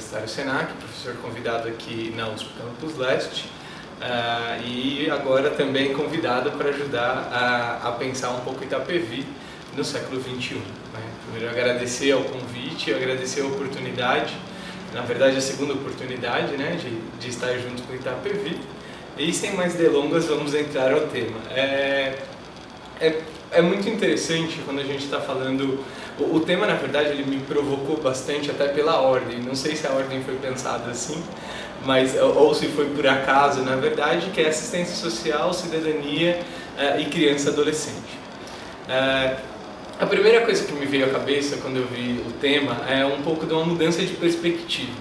Universitário Senac, professor convidado aqui na USP Campus Leste, e agora também convidado para ajudar a pensar um pouco Itapevi no século XXI. Né? Primeiro, agradecer ao convite, agradecer a oportunidade, na verdade a segunda oportunidade, né, de estar junto com o Itapevi. E sem mais delongas, vamos entrar ao tema. É muito interessante quando a gente está falando... O tema, na verdade, ele me provocou bastante, até pela ordem. Não sei se a ordem foi pensada assim, ou se foi por acaso, na verdade, que é assistência social, cidadania e criança e adolescente. A primeira coisa que me veio à cabeça quando eu vi o tema é um pouco de uma mudança de perspectiva.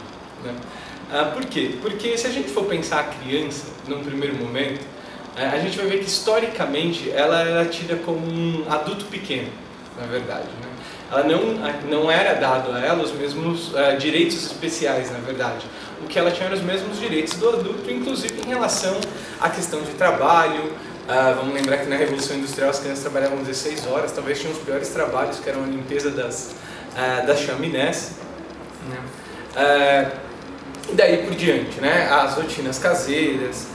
Né? Por quê? Porque se a gente for pensar a criança, num primeiro momento, a gente vai ver que historicamente ela era tida como um adulto pequeno, na verdade. Né? Ela não era dado a ela os mesmos direitos especiais, na verdade. O que ela tinha eram os mesmos direitos do adulto, inclusive em relação à questão de trabalho. Vamos lembrar que na Revolução Industrial as crianças trabalhavam 16 horas, talvez tinham os piores trabalhos, que eram a limpeza das chaminés. Né? E daí por diante, né? As rotinas caseiras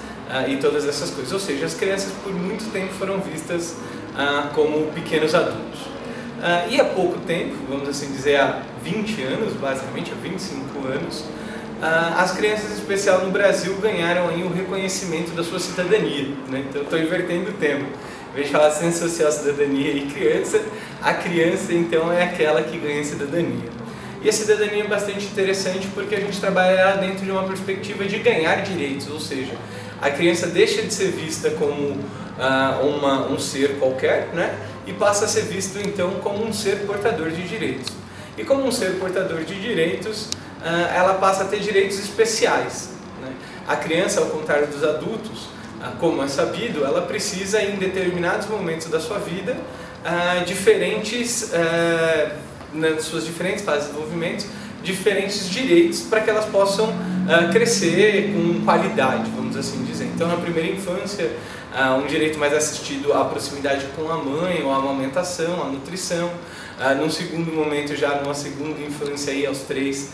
e todas essas coisas. Ou seja, as crianças por muito tempo foram vistas como pequenos adultos. E há pouco tempo, vamos assim dizer, há 20 anos, basicamente há 25 anos, as crianças, em especial no Brasil, ganharam aí o reconhecimento da sua cidadania. Né? Então, eu estou invertendo o tema. Em vez de falar ciência social, cidadania e criança, a criança, então, é aquela que ganha cidadania. E a cidadania é bastante interessante porque a gente trabalha dentro de uma perspectiva de ganhar direitos, ou seja, a criança deixa de ser vista como um ser qualquer, né? E passa a ser visto então como um ser portador de direitos. E como um ser portador de direitos, ela passa a ter direitos especiais. Né? A criança, ao contrário dos adultos, como é sabido, ela precisa em determinados momentos da sua vida, nas suas diferentes fases de desenvolvimento, diferentes direitos para que elas possam crescer com qualidade, vamos assim dizer. Então, na primeira infância, um direito mais assistido à proximidade com a mãe, ou à amamentação, à nutrição. Num segundo momento, já numa segunda infância, aí, aos 3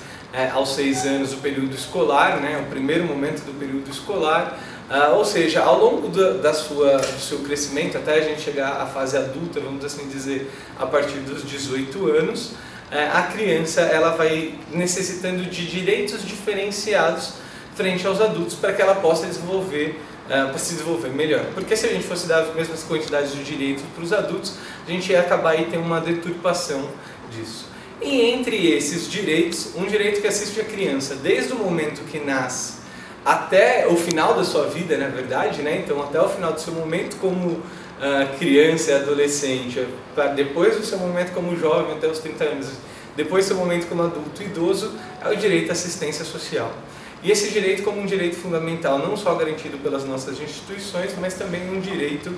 aos 6 anos, o período escolar, né, o primeiro momento do período escolar. Ou seja, ao longo do seu crescimento, até a gente chegar à fase adulta, vamos assim dizer, a partir dos 18 anos, a criança ela vai necessitando de direitos diferenciados frente aos adultos para que ela possa se desenvolver melhor. Porque se a gente fosse dar as mesmas quantidades de direitos para os adultos, a gente ia acabar aí tendo uma deturpação disso. E entre esses direitos, um direito que assiste a criança desde o momento que nasce até o final da sua vida, na verdade, né? Então até o final do seu momento como criança e adolescente, depois do seu momento como jovem até os 30 anos, depois do seu momento como adulto e idoso, é o direito à assistência social. E esse direito como um direito fundamental, não só garantido pelas nossas instituições, mas também um direito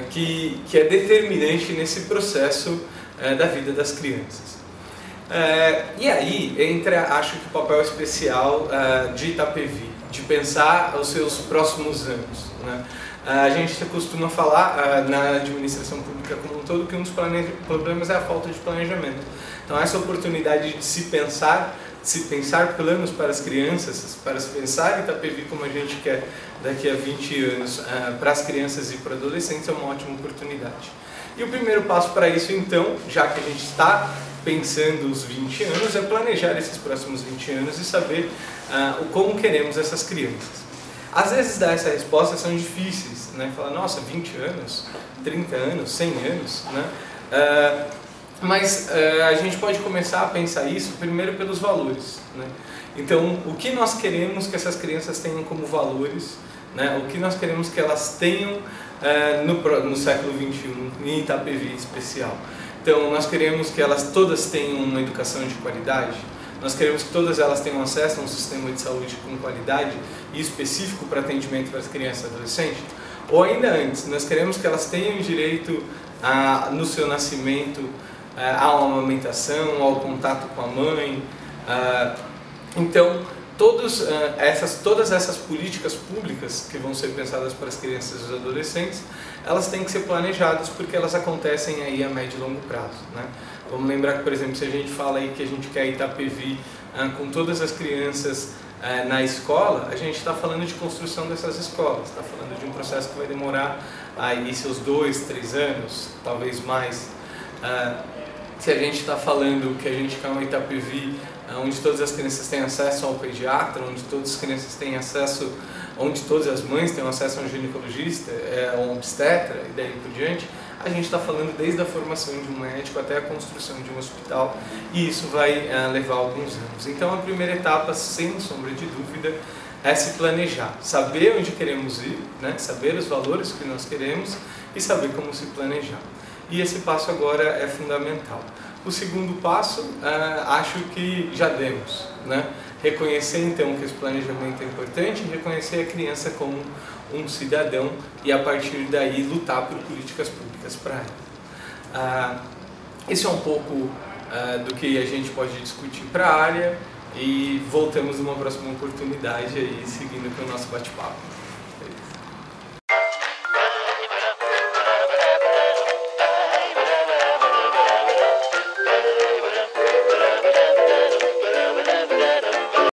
que é determinante nesse processo da vida das crianças. E aí entra, acho que o papel especial de Itapevi, de pensar os seus próximos anos. Né? A gente costuma falar na administração pública como um todo que um dos problemas é a falta de planejamento. Então essa oportunidade de se pensar planos para as crianças, para se pensar em Itapevi como a gente quer daqui a 20 anos para as crianças e para adolescentes é uma ótima oportunidade. E o primeiro passo para isso então, já que a gente está pensando os 20 anos, é planejar esses próximos 20 anos e saber como queremos essas crianças. Às vezes dar essa resposta são difíceis, né? Falar, nossa, 20 anos, 30 anos, 100 anos, né? Mas a gente pode começar a pensar isso primeiro pelos valores, né? Então, o que nós queremos que essas crianças tenham como valores, né? O que nós queremos que elas tenham no século XXI, em Itapevi em especial. Então, nós queremos que elas todas tenham uma educação de qualidade, nós queremos que todas elas tenham acesso a um sistema de saúde com qualidade e específico para atendimento para as crianças e adolescentes, ou ainda antes, nós queremos que elas tenham direito no seu nascimento à amamentação, ao contato com a mãe. Então, todas essas políticas públicas que vão ser pensadas para as crianças e os adolescentes, elas têm que ser planejadas porque elas acontecem aí a médio e longo prazo, né? Vamos lembrar que, por exemplo, se a gente fala aí que a gente quer Itapevi com todas as crianças na escola, a gente está falando de construção dessas escolas, está falando de um processo que vai demorar aí seus 2, 3 anos, talvez mais. Se a gente está falando que a gente quer um Itapevi onde todas as crianças têm acesso ao pediatra, onde todas as crianças têm acesso, onde todas as mães têm acesso a um ginecologista, a um obstetra e daí por diante, a gente está falando desde a formação de um médico até a construção de um hospital, e isso vai levar alguns anos. Então a primeira etapa, sem sombra de dúvida, é se planejar, saber onde queremos ir, né? Saber os valores que nós queremos e saber como se planejar. E esse passo agora é fundamental. O segundo passo, acho que já demos, né? Reconhecer então que esse planejamento é importante, reconhecer a criança como um cidadão e a partir daí lutar por políticas públicas para ela. Esse é um pouco do que a gente pode discutir para a área e voltamos numa próxima oportunidade aí seguindo com o nosso bate-papo.